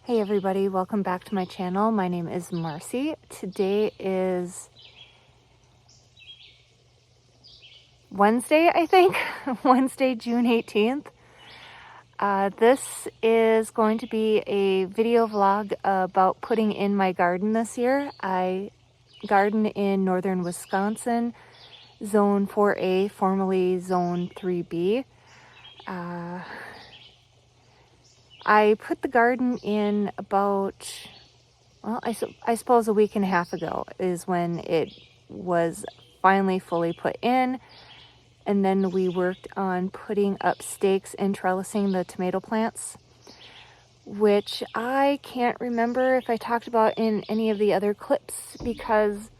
Hey everybody, welcome back to my channel. My name is Marcy. Today is Wednesday, I think. Wednesday, June 18th. This is going to be a video vlog about putting in my garden this year. I garden in northern Wisconsin, Zone 4A, formerly Zone 3B. I put the garden in about, well, I suppose a week and a half ago is when it was finally fully put in. And then we worked on putting up stakes and trellising the tomato plants, which I can't remember if I talked about in any of the other clips because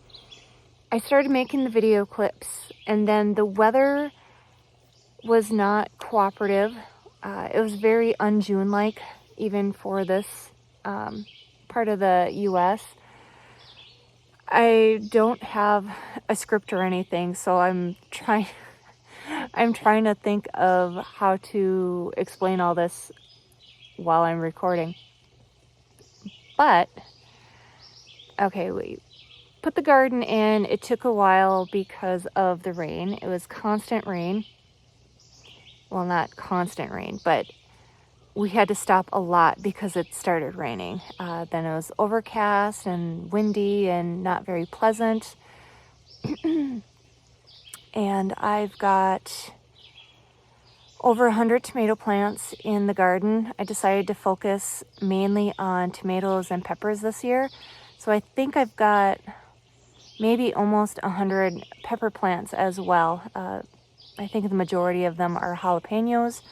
I started making the video clips and then the weather was not cooperative. It was very un-June-like, even for this part of the US. I don't have a script or anything, so I'm trying to think of how to explain all this while I'm recording. But, okay, we put the garden in. It took a while because of the rain. It was constant rain. Well, not constant rain, but we had to stop a lot because it started raining. Then it was overcast and windy and not very pleasant. And I've got over 100 tomato plants in the garden. I decided to focus mainly on tomatoes and peppers this year. So I think I've got maybe almost 100 pepper plants as well. I think the majority of them are jalapenos.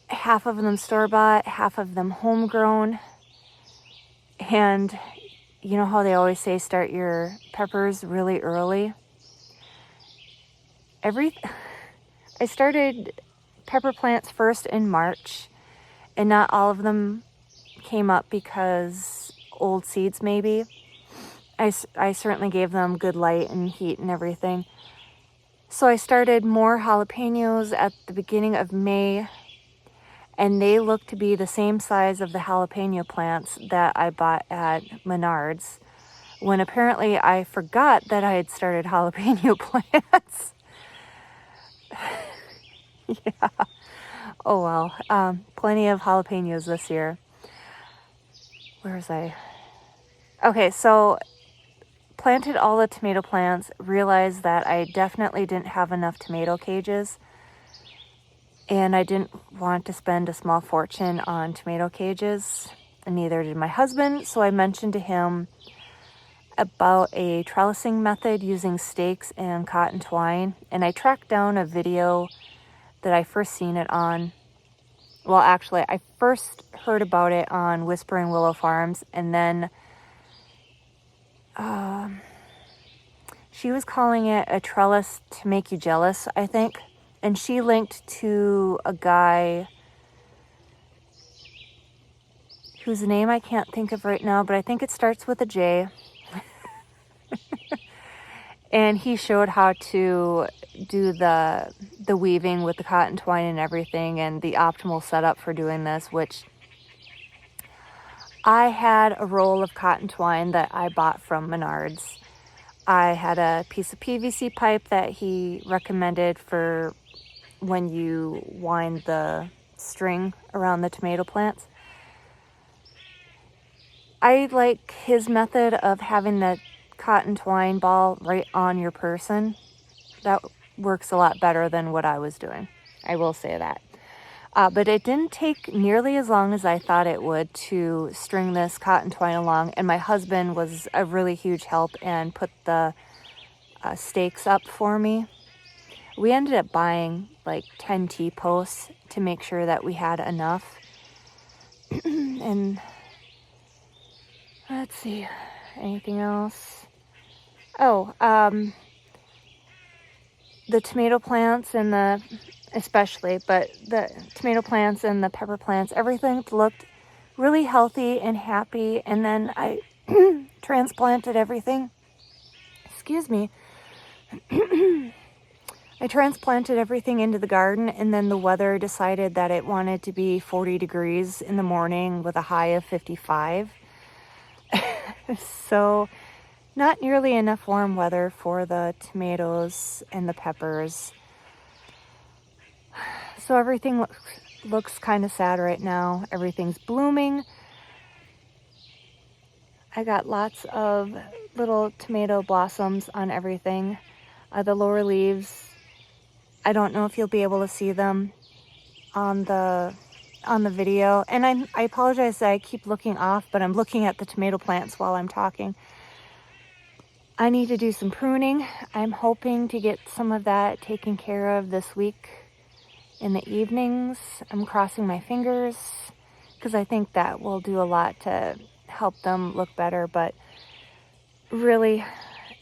Half of them store-bought, half of them homegrown. And you know how they always say start your peppers really early? I started pepper plants first in March, and not all of them came up because old seeds maybe. I certainly gave them good light and heat and everything. So I started more jalapenos at the beginning of May, and they look to be the same size of the jalapeno plants that I bought at Menards, when apparently I forgot that I had started jalapeno plants. Yeah. Oh well. Plenty of jalapenos this year. Where was I? Okay, so planted all the tomato plants, realized that I definitely didn't have enough tomato cages, and I didn't want to spend a small fortune on tomato cages, and neither did my husband, so I mentioned to him about a trellising method using stakes and cotton twine, and I tracked down a video that I first seen it on. Well, actually, I first heard about it on Whispering Willow Farms, and then she was calling it a trellis to make you jealous, I think. And she linked to a guy whose name I can't think of right now, but I think it starts with a J. And he showed how to do the weaving with the cotton twine and everything, and the optimal setup for doing this, which I had a roll of cotton twine that I bought from Menards. I had a piece of PVC pipe that he recommended for when you wind the string around the tomato plants. I like his method of having the cotton twine ball right on your person. That works a lot better than what I was doing. I will say that. But it didn't take nearly as long as I thought it would to string this cotton twine along. And my husband was a really huge help and put the stakes up for me. We ended up buying like 10 T-posts to make sure that we had enough. And let's see, anything else? Oh, the tomato plants and especially, but the tomato plants and the pepper plants, everything looked really healthy and happy. And then I transplanted everything. Excuse me. I transplanted everything into the garden, and then the weather decided that it wanted to be 40 degrees in the morning with a high of 55. So not nearly enough warm weather for the tomatoes and the peppers. So everything looks kind of sad right now. Everything's blooming. I got lots of little tomato blossoms on everything. The lower leaves, I don't know if you'll be able to see them on the video. And I apologize that I keep looking off, but I'm looking at the tomato plants while I'm talking. I need to do some pruning. I'm hoping to get some of that taken care of this week in the evenings. I'm crossing my fingers because I think that will do a lot to help them look better, but really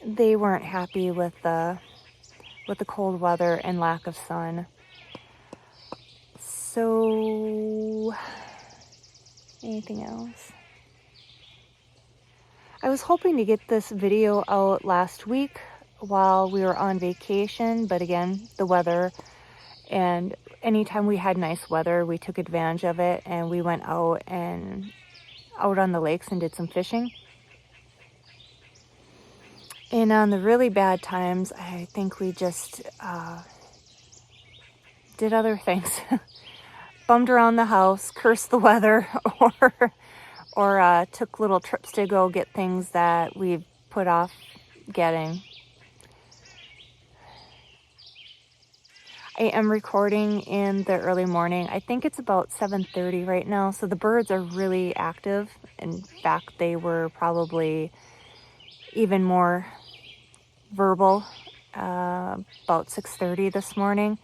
they weren't happy with the cold weather and lack of sun. So anything else? I was hoping to get this video out last week while we were on vacation, but again, the weather, and anytime we had nice weather, we took advantage of it and we went out on the lakes and did some fishing. And on the really bad times, I think we just did other things. Bummed around the house, cursed the weather, or took little trips to go get things that we've put off getting. I am recording in the early morning. I think it's about 7:30 right now, so the birds are really active. In fact, they were probably even more verbal about 6:30 this morning.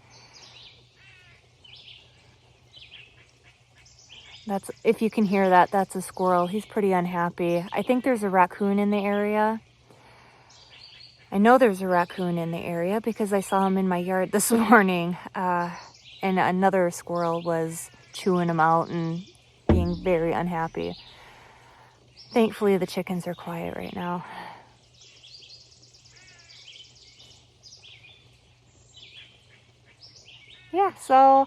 That's, if you can hear that, that's a squirrel. He's pretty unhappy. I think there's a raccoon in the area. I know there's a raccoon in the area because I saw him in my yard this morning. And another squirrel was chewing him out and being very unhappy. Thankfully, the chickens are quiet right now. Yeah, so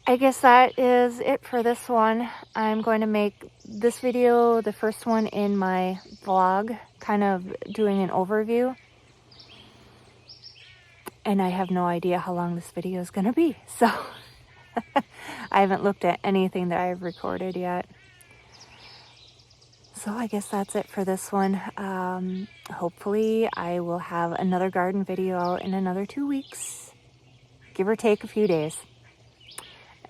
I guess that is it for this one. I'm going to make this video the first one in my vlog, kind of doing an overview. And I have no idea how long this video is going to be, so I haven't looked at anything that I've recorded yet. So I guess that's it for this one. Hopefully I will have another garden video out in another 2 weeks, give or take a few days.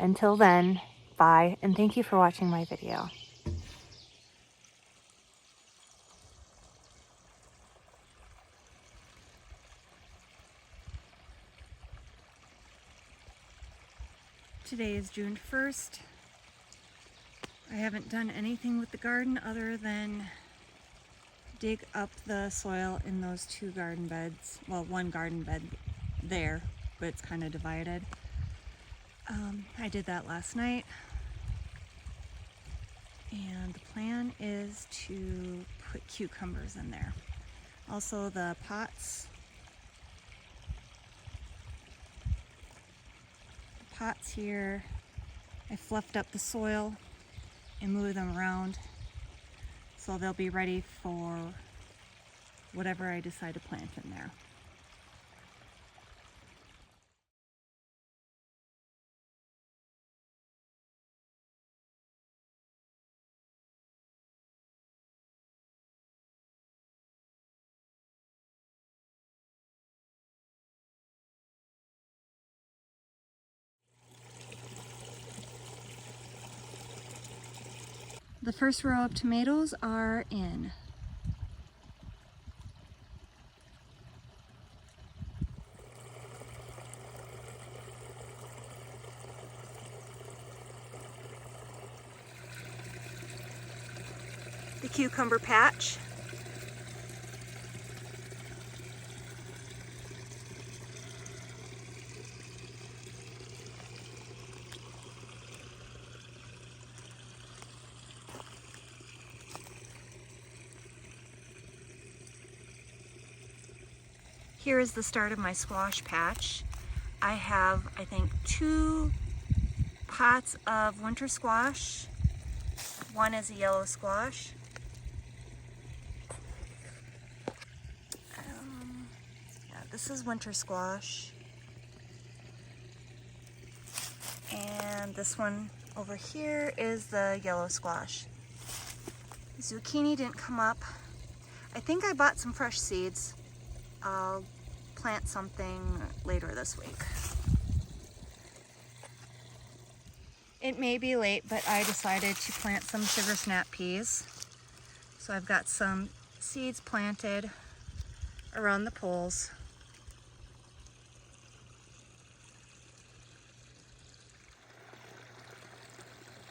Until then, bye, and thank you for watching my video. Today is June 1st. I haven't done anything with the garden other than dig up the soil in those 2 garden beds. Well, 1 garden bed there, but it's kind of divided. I did that last night. And the plan is to put cucumbers in there. Also the pots. The pots here, I fluffed up the soil and moved them around so they'll be ready for whatever I decide to plant in there. The first row of tomatoes are in. The cucumber patch. Here is the start of my squash patch. I have, I think, 2 pots of winter squash. One is a yellow squash. Yeah, this is winter squash. And this one over here is the yellow squash. Zucchini didn't come up. I think I bought some fresh seeds. I'll plant something later this week. It may be late, but I decided to plant some sugar snap peas. So I've got some seeds planted around the poles.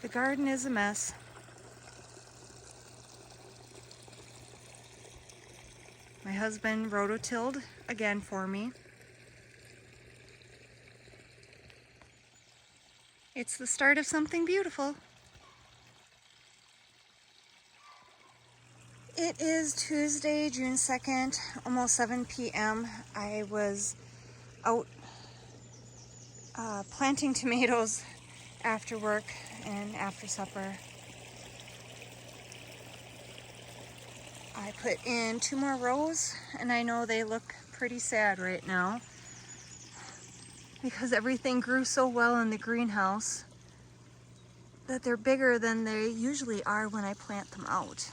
The garden is a mess. My husband rototilled again for me. It's the start of something beautiful. It is Tuesday, June 2nd, almost 7 p.m. I was out planting tomatoes after work and after supper. I put in 2 more rows, and I know they look pretty sad right now because everything grew so well in the greenhouse that they're bigger than they usually are when I plant them out.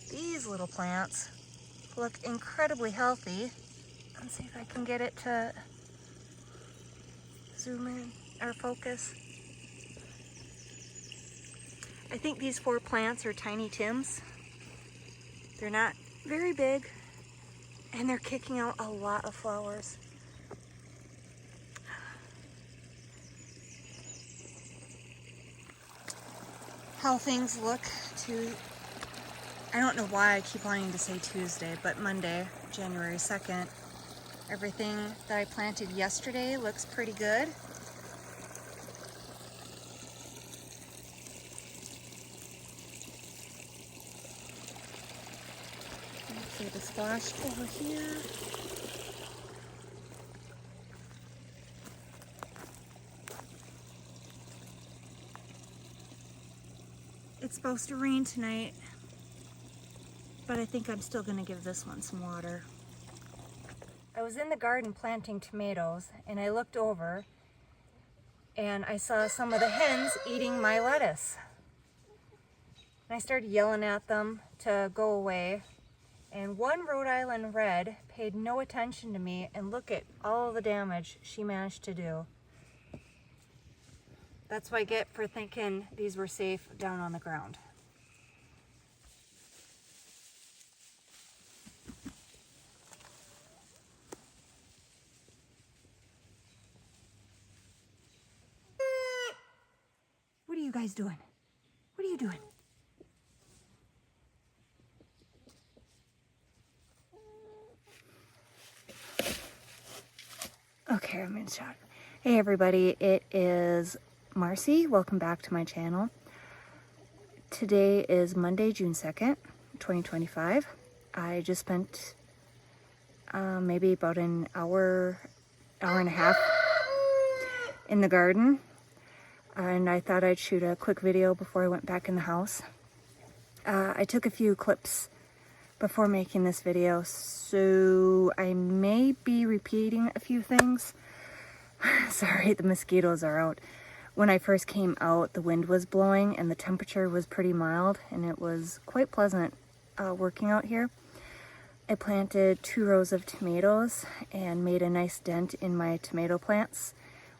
These little plants look incredibly healthy. Let's see if I can get it to zoom in or focus. I think these 4 plants are Tiny Tims. They're not very big, and they're kicking out a lot of flowers. How things look I don't know why I keep wanting to say Tuesday, but Monday, January 2nd. Everything that I planted yesterday looks pretty good. Let's see the squash over here. It's supposed to rain tonight, but I think I'm still going to give this one some water. I was in the garden planting tomatoes, and I looked over and I saw some of the hens eating my lettuce. And I started yelling at them to go away, and one Rhode Island Red paid no attention to me, and look at all the damage she managed to do. That's what I get for thinking these were safe down on the ground. What are you guys doing? What are you doing? Okay, I'm in shot. Hey everybody, it is Marcy. Welcome back to my channel. Today is Monday, June 2nd, 2025. I just spent maybe about an hour and a half in the garden, and I thought I'd shoot a quick video before I went back in the house. I took a few clips before making this video, so I may be repeating a few things. Sorry, the mosquitoes are out. When I first came out, the wind was blowing and the temperature was pretty mild, and it was quite pleasant working out here. I planted 2 rows of tomatoes and made a nice dent in my tomato plants.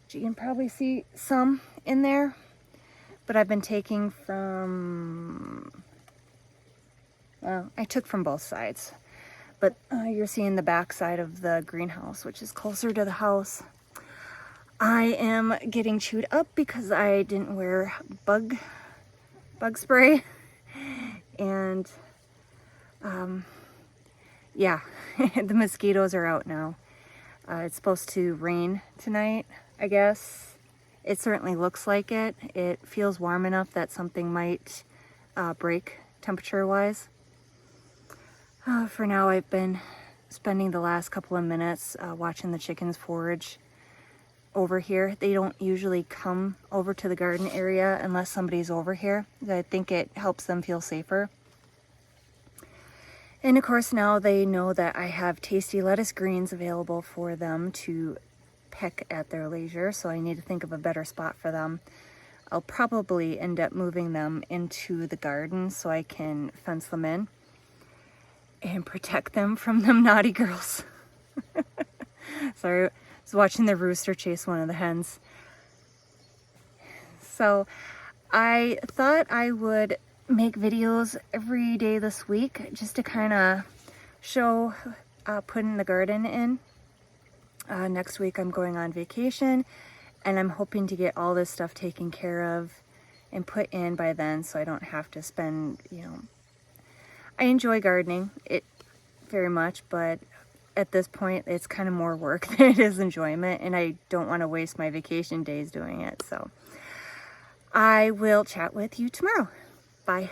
You can probably see some in there, but I've been taking from, well, I took from both sides, but you're seeing the back side of the greenhouse, which is closer to the house. I am getting chewed up because I didn't wear bug spray, and yeah, the mosquitoes are out now. It's supposed to rain tonight, I guess. It certainly looks like it. It feels warm enough that something might break temperature-wise. For now, I've been spending the last couple of minutes watching the chickens forage over here. They don't usually come over to the garden area unless somebody's over here. I think it helps them feel safer. And of course, now they know that I have tasty lettuce greens available for them to pick at their leisure, so I need to think of a better spot for them. I'll probably end up moving them into the garden so I can fence them in and protect them from them naughty girls. Sorry, I was watching the rooster chase one of the hens. So I thought I would make videos every day this week just to kind of show putting the garden in. Next week I'm going on vacation and I'm hoping to get all this stuff taken care of and put in by then so I don't have to spend, I enjoy gardening it very much, but at this point it's kind of more work than it is enjoyment, and I don't want to waste my vacation days doing it. So I will chat with you tomorrow. Bye.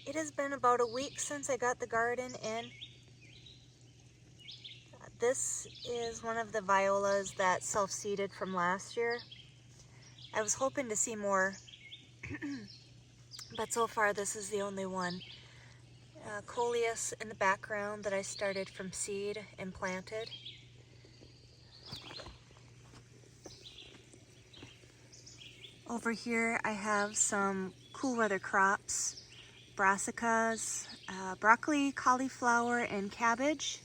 It has been about a week since I got the garden in. This is one of the violas that self-seeded from last year. I was hoping to see more, but so far this is the only one. Coleus in the background that I started from seed and planted. Over here I have some cool weather crops. Brassicas, broccoli, cauliflower, and cabbage.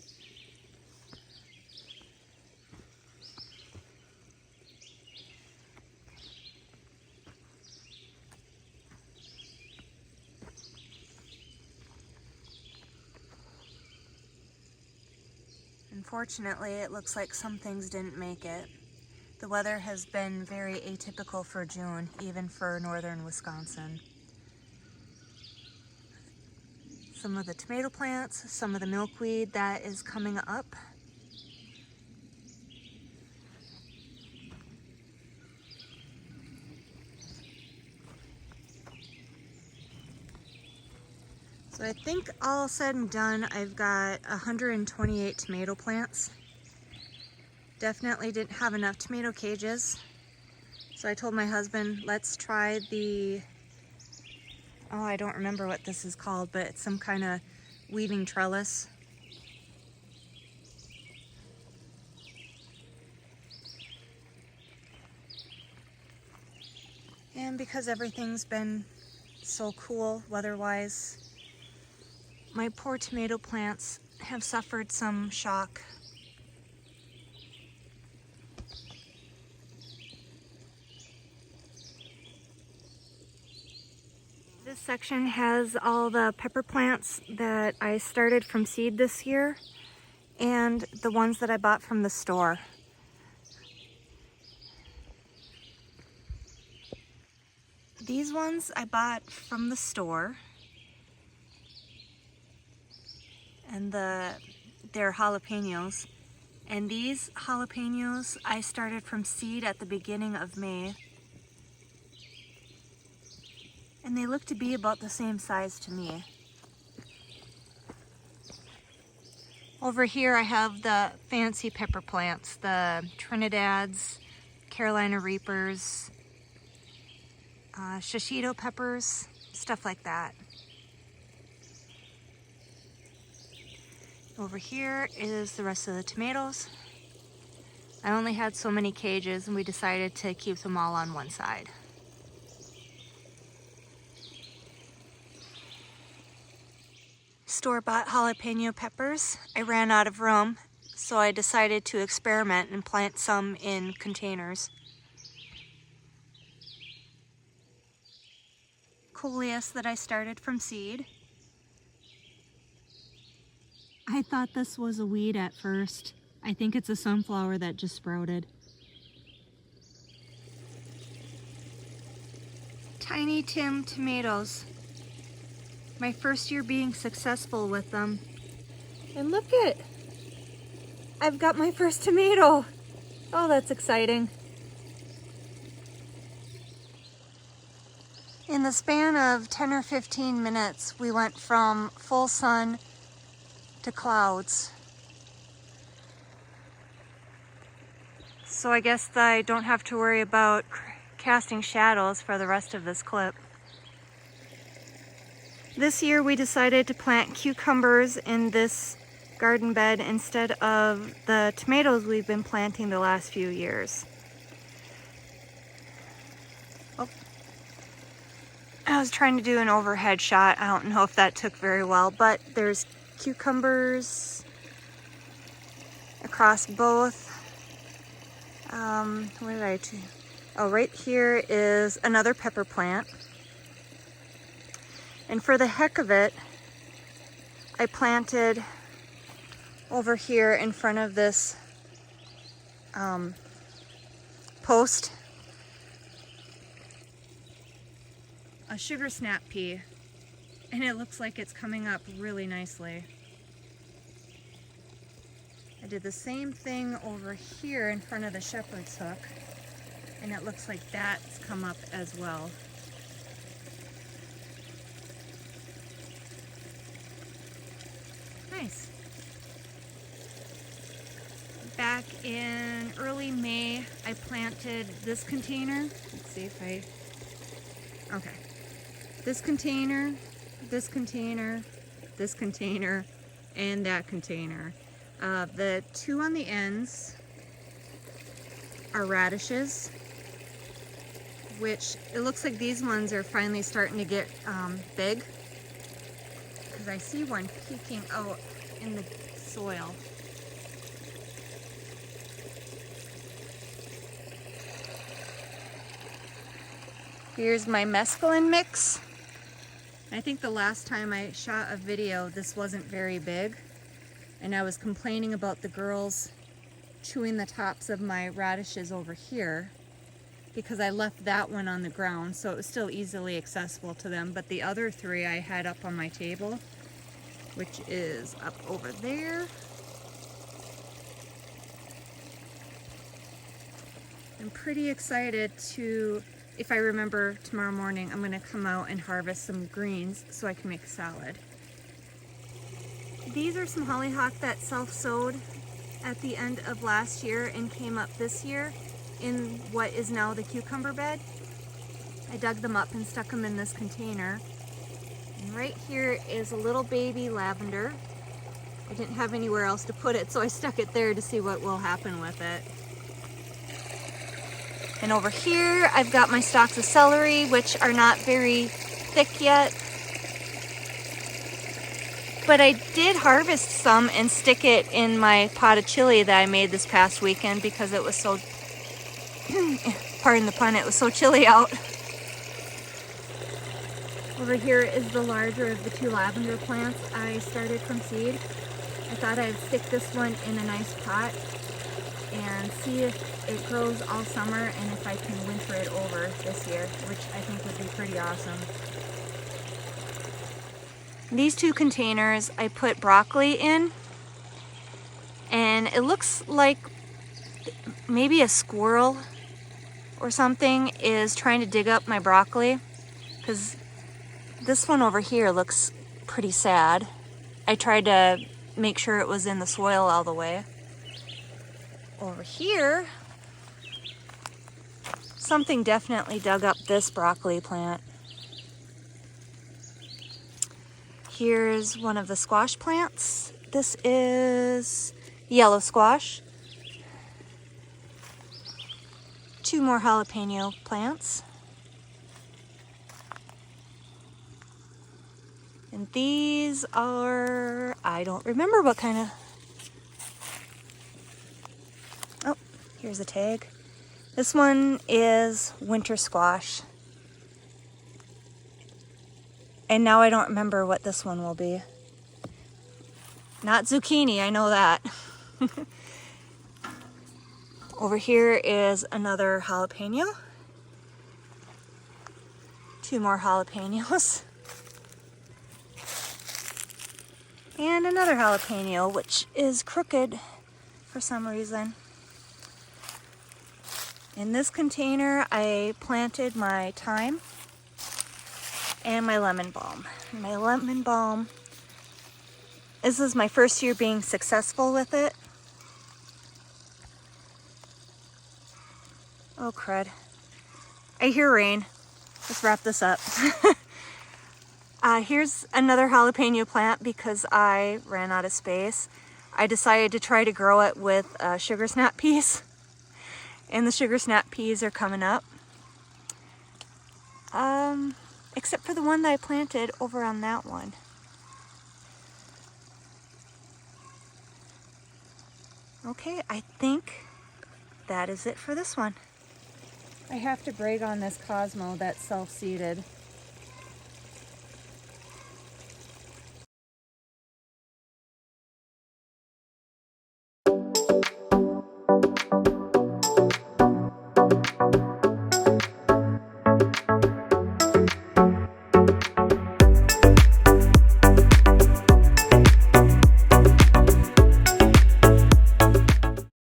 Unfortunately, it looks like some things didn't make it. The weather has been very atypical for June, even for northern Wisconsin. Some of the tomato plants, some of the milkweed that is coming up. So I think all said and done, I've got 128 tomato plants. Definitely didn't have enough tomato cages. So I told my husband, let's try the, oh, I don't remember what this is called, but it's some kind of weaving trellis. And because everything's been so cool weather-wise, my poor tomato plants have suffered some shock. This section has all the pepper plants that I started from seed this year and the ones that I bought from the store. These ones I bought from the store, and they're jalapenos. And these jalapenos I started from seed at the beginning of May. And they look to be about the same size to me. Over here I have the fancy pepper plants, the Trinidad's, Carolina Reapers, shishito peppers, stuff like that. Over here is the rest of the tomatoes. I only had so many cages and we decided to keep them all on one side. Store-bought jalapeno peppers. I ran out of room, so I decided to experiment and plant some in containers. Coleus that I started from seed. I thought this was a weed at first. I think it's a sunflower that just sprouted. Tiny Tim tomatoes. My first year being successful with them. And look it! I've got my first tomato. Oh, that's exciting. In the span of 10 or 15 minutes, we went from full sun to clouds. So I guess I don't have to worry about casting shadows for the rest of this clip. This year we decided to plant cucumbers in this garden bed instead of the tomatoes we've been planting the last few years. Oh. I was trying to do an overhead shot. I don't know if that took very well, but there's cucumbers across both. What did I do? Oh, right here is another pepper plant. And for the heck of it, I planted over here in front of this post a sugar snap pea, and it looks like it's coming up really nicely. I did the same thing over here in front of the shepherd's hook, and it looks like that's come up as well. Nice. Back in early May, I planted this container. Let's see if I... Okay. This container, this container, this container, and that container. The two on the ends are radishes, which it looks like these ones are finally starting to get big, because I see one peeking out in the soil. Here's my mesclun mix. I think the last time I shot a video, this wasn't very big, and I was complaining about the girls chewing the tops of my radishes over here because I left that one on the ground, so it was still easily accessible to them, but the other three I had up on my table, which is up over there. I'm pretty excited to, if I remember tomorrow morning, I'm gonna come out and harvest some greens so I can make a salad. These are some hollyhock that self-sowed at the end of last year and came up this year in what is now the cucumber bed. I dug them up and stuck them in this container. And right here is a little baby lavender. I didn't have anywhere else to put it, so I stuck it there to see what will happen with it. And over here, I've got my stalks of celery, which are not very thick yet. But I did harvest some and stick it in my pot of chili that I made this past weekend because it was so, pardon the pun, it was so chilly out. Over here is the larger of the two lavender plants I started from seed. I thought I'd stick this one in a nice pot and see if it grows all summer and if I can winter it over this year, which I think would be pretty awesome. These two containers I put broccoli in, and it looks like maybe a squirrel or something is trying to dig up my broccoli, because this one over here looks pretty sad. I tried to make sure it was in the soil all the way. Over here, something definitely dug up this broccoli plant. Here's one of the squash plants. This is yellow squash. Two more jalapeno plants. And these are, I don't remember what kind of, oh, here's a tag. This one is winter squash. And now I don't remember what this one will be. Not zucchini, I know that. Over here is another jalapeno. 2 more jalapenos. And another jalapeno, which is crooked for some reason. In this container, I planted my thyme and my lemon balm. My lemon balm, this is my first year being successful with it. Oh crud. I hear rain. Let's wrap this up. Here's another jalapeno plant because I ran out of space. I decided to try to grow it with sugar snap peas. And the sugar snap peas are coming up. Except for the one that I planted over on that one. Okay, I think that is it for this one. I have to brag on this Cosmo that's self-seeded.